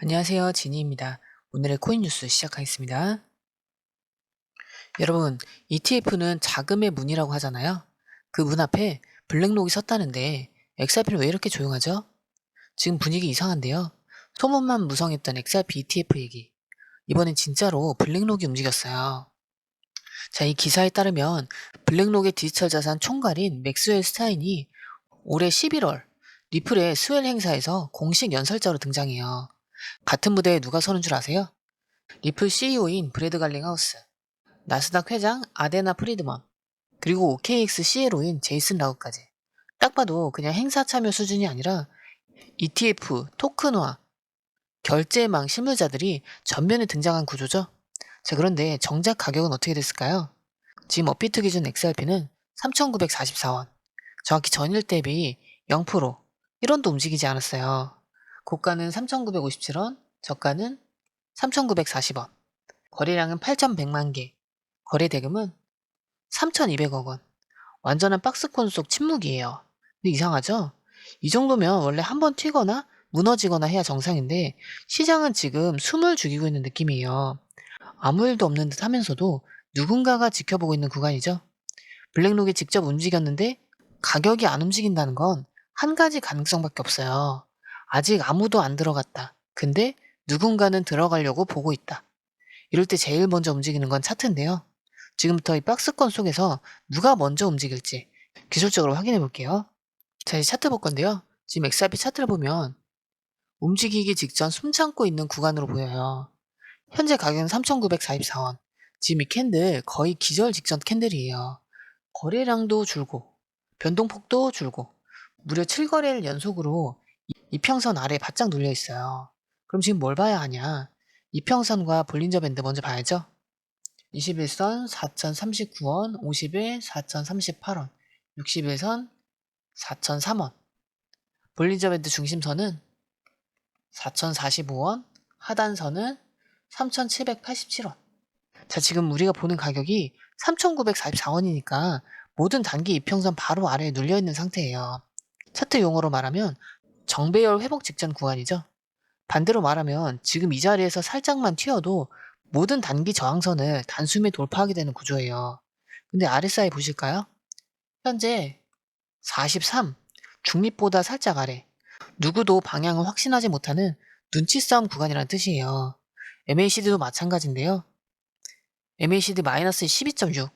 안녕하세요. 지니입니다. 오늘의 코인 뉴스 시작하겠습니다. 여러분, ETF는 자금의 문이라고 하잖아요. 그 문 앞에 블랙록이 섰다는데 XRP는 왜 이렇게 조용하죠? 지금 분위기 이상한데요. 소문만 무성했던 XRP ETF 얘기. 이번엔 진짜로 블랙록이 움직였어요. 자, 이 기사에 따르면 블랙록의 디지털 자산 총괄인 맥스웰 스타인이 올해 11월 리플의 스웰 행사에서 공식 연설자로 등장해요. 같은 무대에 누가 서는 줄 아세요? 리플 CEO인 브래드 갈링하우스, 나스닥 회장 아데나 프리드먼, 그리고 OKX CLO인 제이슨 라우까지. 딱 봐도 그냥 행사 참여 수준이 아니라 ETF, 토큰화, 결제망 실무자들이 전면에 등장한 구조죠. 자, 그런데 정작 가격은 어떻게 됐을까요? 지금 업비트 기준 XRP는 3,944원. 정확히 전일 대비 0%, 1원도 움직이지 않았어요. 고가는 3,957원, 저가는 3,940원. 거래량은 8,100만 개, 거래 대금은 3,200억 원. 완전한 박스권 속 침묵이에요. 근데 이상하죠? 이 정도면 원래 한번 튀거나 무너지거나 해야 정상인데 시장은 지금 숨을 죽이고 있는 느낌이에요. 아무 일도 없는 듯 하면서도 누군가가 지켜보고 있는 구간이죠. 블랙록이 직접 움직였는데 가격이 안 움직인다는 건 한 가지 가능성밖에 없어요. 아직 아무도 안 들어갔다. 근데 누군가는 들어가려고 보고 있다. 이럴 때 제일 먼저 움직이는 건 차트인데요. 지금부터 이 박스권 속에서 누가 먼저 움직일지 기술적으로 확인해 볼게요. 자, 이제 차트 볼 건데요. 지금 XRP 차트를 보면 움직이기 직전 숨 참고 있는 구간으로 보여요. 현재 가격은 3,944원. 지금 이 캔들 거의 기절 직전 캔들이에요. 거래량도 줄고 변동폭도 줄고 무려 7거래일 연속으로 이평선 아래 바짝 눌려 있어요. 그럼 지금 뭘 봐야 하냐? 이평선과 볼린저 밴드 먼저 봐야죠. 21선 4,039원, 50일 4,038원, 61선 4,003원, 볼린저 밴드 중심선은 4,045원, 하단선은 3,787원. 자, 지금 우리가 보는 가격이 3,944원이니까 모든 단기 이평선 바로 아래에 눌려있는 상태예요. 차트 용어로 말하면 정배열 회복 직전 구간이죠. 반대로 말하면 지금 이 자리에서 살짝만 튀어도 모든 단기 저항선을 단숨에 돌파하게 되는 구조예요. 근데 RSI 보실까요? 현재 43, 중립보다 살짝 아래. 누구도 방향을 확신하지 못하는 눈치 싸움 구간이라는 뜻이에요. MACD도 마찬가지인데요. MACD 마이너스 12.6,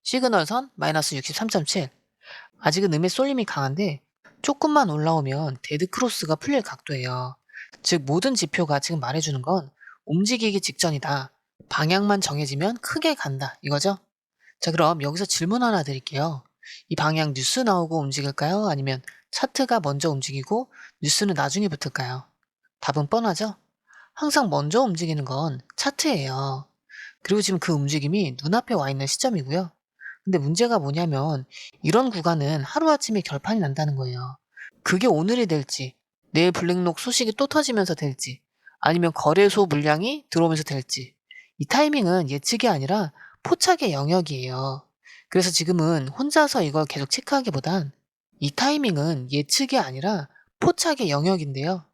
시그널선 마이너스 63.7. 아직은 음의 쏠림이 강한데 조금만 올라오면 데드크로스가 풀릴 각도예요. 즉 모든 지표가 지금 말해주는 건 움직이기 직전이다. 방향만 정해지면 크게 간다. 이거죠? 자, 그럼 여기서 질문 하나 드릴게요. 이 방향 뉴스 나오고 움직일까요? 아니면 차트가 먼저 움직이고 뉴스는 나중에 붙을까요? 답은 뻔하죠? 항상 먼저 움직이는 건 차트예요. 그리고 지금 그 움직임이 눈앞에 와 있는 시점이고요. 근데 문제가 뭐냐면 이런 구간은 하루아침에 결판이 난다는 거예요. 그게 오늘이 될지, 내일 블랙록 소식이 또 터지면서 될지, 아니면 거래소 물량이 들어오면서 될지. 이 타이밍은 예측이 아니라 포착의 영역이에요. 그래서 지금은 혼자서 이걸 계속 체크하기보단 이 타이밍은 예측이 아니라 포착의 영역인데요.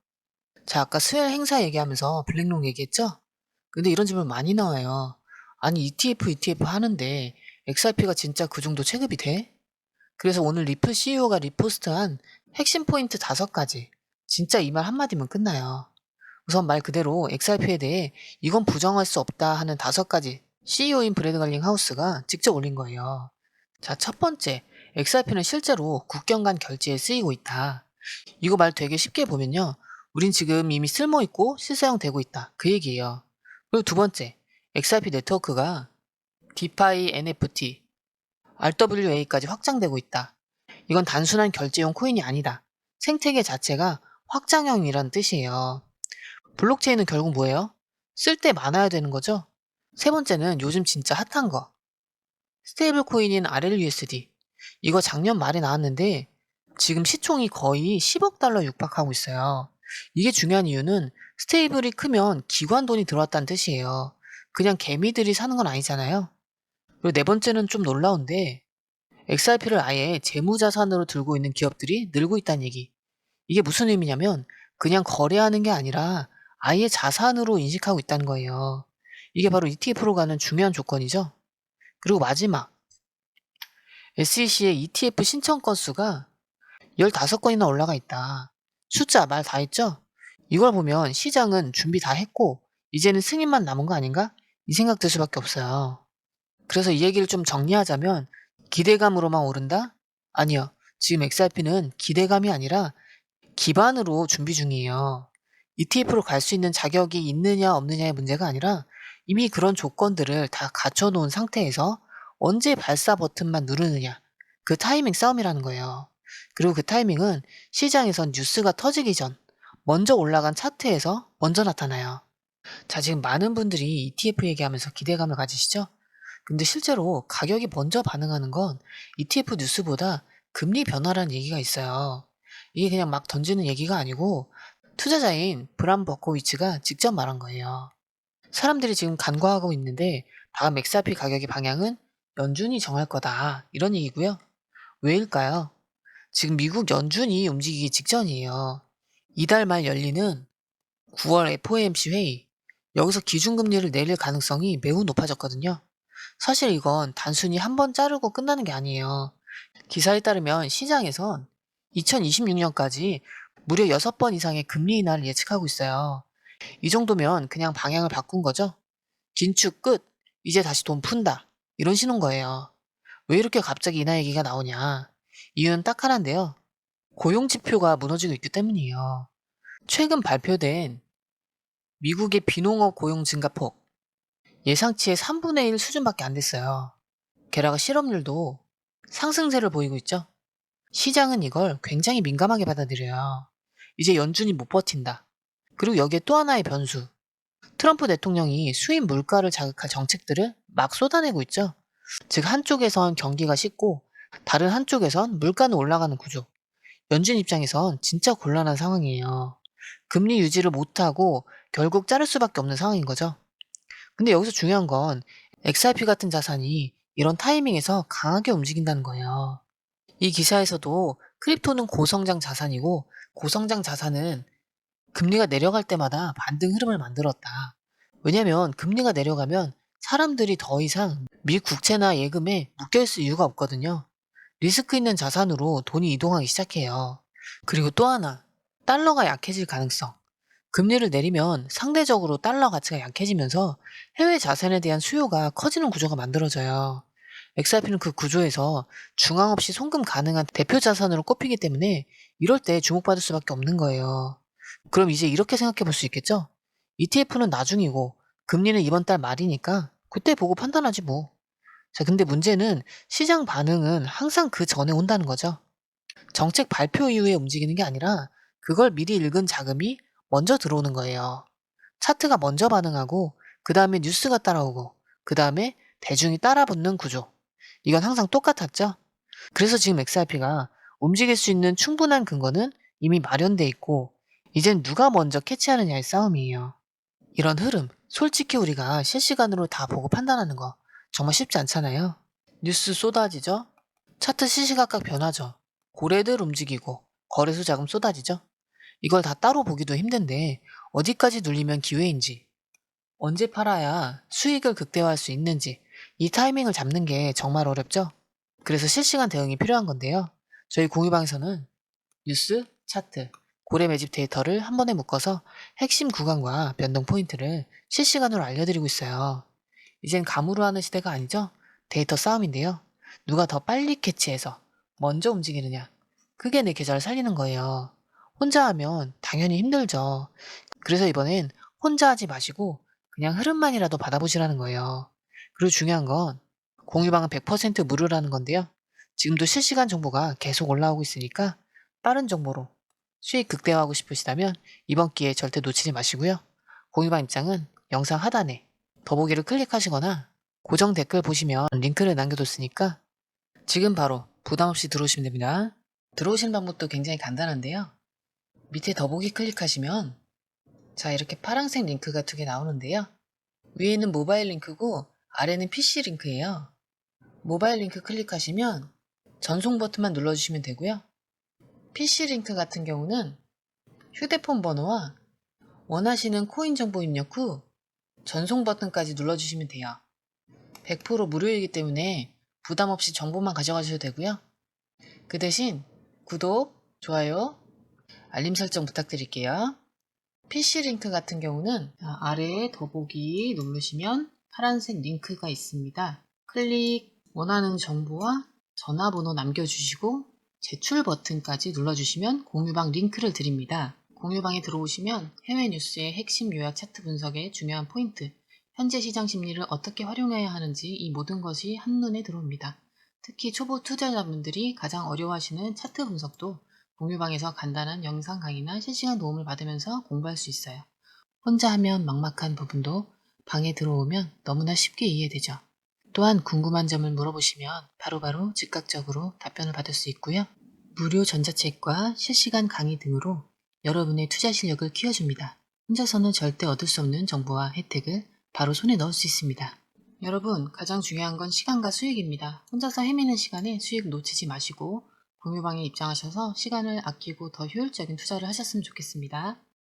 자, 아까 스웰 행사 얘기하면서 블랙록 얘기했죠? 근데 이런 질문 많이 나와요. 아니, ETF 하는데 XRP가 진짜 그 정도 체급이 돼? 그래서 오늘 리플 CEO가 리포스트한 핵심 포인트 5가지. 진짜 이 말 한마디면 끝나요. 우선 말 그대로 XRP에 대해 이건 부정할 수 없다 하는 5가지 CEO인 브래드 갈링 하우스가 직접 올린 거예요. 자, 첫 번째, XRP는 실제로 국경 간 결제에 쓰이고 있다. 이거 말 되게 쉽게 보면요. 우린 지금 이미 쓸모있고 실사용되고 있다. 그 얘기예요. 그리고 두 번째, XRP 네트워크가 DeFi, NFT, RWA까지 확장되고 있다. 이건 단순한 결제용 코인이 아니다. 생태계 자체가 확장형이란 뜻이에요. 블록체인은 결국 뭐예요? 쓸 때 많아야 되는 거죠? 세 번째는 요즘 진짜 핫한 거. 스테이블 코인인 RLUSD. 이거 작년 말에 나왔는데 지금 시총이 거의 10억 달러 육박하고 있어요. 이게 중요한 이유는 스테이블이 크면 기관 돈이 들어왔다는 뜻이에요. 그냥 개미들이 사는 건 아니잖아요. 그리고 네 번째는 좀 놀라운데 XRP를 아예 재무자산으로 들고 있는 기업들이 늘고 있다는 얘기. 이게 무슨 의미냐면 그냥 거래하는 게 아니라 아예 자산으로 인식하고 있다는 거예요. 이게 바로 ETF로 가는 중요한 조건이죠. 그리고 마지막, SEC의 ETF 신청 건수가 15건이나 올라가 있다. 숫자 말 다 했죠? 이걸 보면 시장은 준비 다 했고 이제는 승인만 남은 거 아닌가? 이 생각 들 수밖에 없어요. 그래서 이 얘기를 좀 정리하자면 기대감으로만 오른다? 아니요. 지금 XRP는 기대감이 아니라 기반으로 준비 중이에요. ETF로 갈 수 있는 자격이 있느냐 없느냐의 문제가 아니라 이미 그런 조건들을 다 갖춰놓은 상태에서 언제 발사 버튼만 누르느냐. 그 타이밍 싸움이라는 거예요. 그리고 그 타이밍은 시장에선 뉴스가 터지기 전 먼저 올라간 차트에서 먼저 나타나요. 자, 지금 많은 분들이 ETF 얘기하면서 기대감을 가지시죠? 근데 실제로 가격이 먼저 반응하는 건 ETF 뉴스보다 금리 변화라는 얘기가 있어요. 이게 그냥 막 던지는 얘기가 아니고 투자자인 브람 버코위츠가 직접 말한 거예요. 사람들이 지금 간과하고 있는데 다음 XRP 가격의 방향은 연준이 정할 거다. 이런 얘기고요. 왜일까요? 지금 미국 연준이 움직이기 직전이에요. 이달 말 열리는 9월 FOMC 회의. 여기서 기준금리를 내릴 가능성이 매우 높아졌거든요. 사실 이건 단순히 한 번 자르고 끝나는 게 아니에요. 기사에 따르면 시장에선 2026년까지 무려 6번 이상의 금리 인하를 예측하고 있어요. 이 정도면 그냥 방향을 바꾼 거죠. 긴축 끝. 이제 다시 돈 푼다. 이런 신호인 거예요. 왜 이렇게 갑자기 인하 얘기가 나오냐? 이유는 딱 하나인데요. 고용 지표가 무너지고 있기 때문이에요. 최근 발표된 미국의 비농업 고용 증가폭 예상치의 3분의 1 수준밖에 안 됐어요. 게다가 실업률도 상승세를 보이고 있죠. 시장은 이걸 굉장히 민감하게 받아들여요. 이제 연준이 못 버틴다. 그리고 여기에 또 하나의 변수. 트럼프 대통령이 수입 물가를 자극할 정책들을 막 쏟아내고 있죠. 즉 한쪽에선 경기가 식고 다른 한쪽에선 물가는 올라가는 구조. 연준 입장에선 진짜 곤란한 상황이에요. 금리 유지를 못하고 결국 자를 수밖에 없는 상황인 거죠. 근데 여기서 중요한 건 XRP 같은 자산이 이런 타이밍에서 강하게 움직인다는 거예요. 이 기사에서도 크립토는 고성장 자산이고 고성장 자산은 금리가 내려갈 때마다 반등 흐름을 만들었다. 왜냐면 금리가 내려가면 사람들이 더 이상 미 국채나 예금에 묶여있을 이유가 없거든요. 리스크 있는 자산으로 돈이 이동하기 시작해요. 그리고 또 하나, 달러가 약해질 가능성. 금리를 내리면 상대적으로 달러 가치가 약해지면서 해외 자산에 대한 수요가 커지는 구조가 만들어져요. XRP는 그 구조에서 중앙 없이 송금 가능한 대표 자산으로 꼽히기 때문에 이럴 때 주목받을 수밖에 없는 거예요. 그럼 이제 이렇게 생각해 볼 수 있겠죠? ETF는 나중이고 금리는 이번 달 말이니까 그때 보고 판단하지 뭐. 자, 근데 문제는 시장 반응은 항상 그 전에 온다는 거죠. 정책 발표 이후에 움직이는 게 아니라 그걸 미리 읽은 자금이 먼저 들어오는 거예요. 차트가 먼저 반응하고 그 다음에 뉴스가 따라오고 그 다음에 대중이 따라붙는 구조. 이건 항상 똑같았죠. 그래서 지금 XRP가 움직일 수 있는 충분한 근거는 이미 마련돼 있고 이젠 누가 먼저 캐치하느냐의 싸움이에요. 이런 흐름, 솔직히 우리가 실시간으로 다 보고 판단하는 거 정말 쉽지 않잖아요. 뉴스 쏟아지죠? 차트 시시각각 변하죠. 고래들 움직이고 거래소 자금 쏟아지죠. 이걸 다 따로 보기도 힘든데 어디까지 눌리면 기회인지, 언제 팔아야 수익을 극대화할 수 있는지 이 타이밍을 잡는 게 정말 어렵죠. 그래서 실시간 대응이 필요한 건데요. 저희 공유방에서는 뉴스, 차트, 고래 매집 데이터를 한 번에 묶어서 핵심 구간과 변동 포인트를 실시간으로 알려드리고 있어요. 이젠 감으로 하는 시대가 아니죠? 데이터 싸움인데요. 누가 더 빨리 캐치해서 먼저 움직이느냐. 그게 내 계좌를 살리는 거예요. 혼자 하면 당연히 힘들죠. 그래서 이번엔 혼자 하지 마시고 그냥 흐름만이라도 받아보시라는 거예요. 그리고 중요한 건 공유방은 100% 무료라는 건데요. 지금도 실시간 정보가 계속 올라오고 있으니까 빠른 정보로 수익 극대화하고 싶으시다면 이번 기회에 절대 놓치지 마시고요. 공유방 입장은 영상 하단에 더보기를 클릭하시거나 고정 댓글 보시면 링크를 남겨뒀으니까 지금 바로 부담없이 들어오시면 됩니다. 들어오시는 방법도 굉장히 간단한데요. 밑에 더보기 클릭하시면 자 이렇게 파란색 링크가 2개 나오는데요. 위에는 모바일 링크고 아래는 PC 링크예요. 모바일 링크 클릭하시면 전송 버튼만 눌러주시면 되고요. PC 링크 같은 경우는 휴대폰 번호와 원하시는 코인 정보 입력 후 전송 버튼까지 눌러주시면 돼요. 100% 무료이기 때문에 부담 없이 정보만 가져가셔도 되고요. 그 대신 구독, 좋아요, 알림 설정 부탁드릴게요. PC 링크 같은 경우는 아래에 더보기 누르시면 파란색 링크가 있습니다. 클릭, 원하는 정보와 전화번호 남겨주시고 제출 버튼까지 눌러주시면 공유방 링크를 드립니다. 공유방에 들어오시면 해외 뉴스의 핵심 요약 차트 분석의 중요한 포인트, 현재 시장 심리를 어떻게 활용해야 하는지 이 모든 것이 한눈에 들어옵니다. 특히 초보 투자자분들이 가장 어려워하시는 차트 분석도 공유방에서 간단한 영상 강의나 실시간 도움을 받으면서 공부할 수 있어요. 혼자 하면 막막한 부분도 방에 들어오면 너무나 쉽게 이해되죠. 또한 궁금한 점을 물어보시면 바로바로 즉각적으로 답변을 받을 수 있고요. 무료 전자책과 실시간 강의 등으로 여러분의 투자 실력을 키워줍니다. 혼자서는 절대 얻을 수 없는 정보와 혜택을 바로 손에 넣을 수 있습니다. 여러분, 가장 중요한 건 시간과 수익입니다. 혼자서 헤매는 시간에 수익 놓치지 마시고 공유방에 입장하셔서 시간을 아끼고 더 효율적인 투자를 하셨으면 좋겠습니다.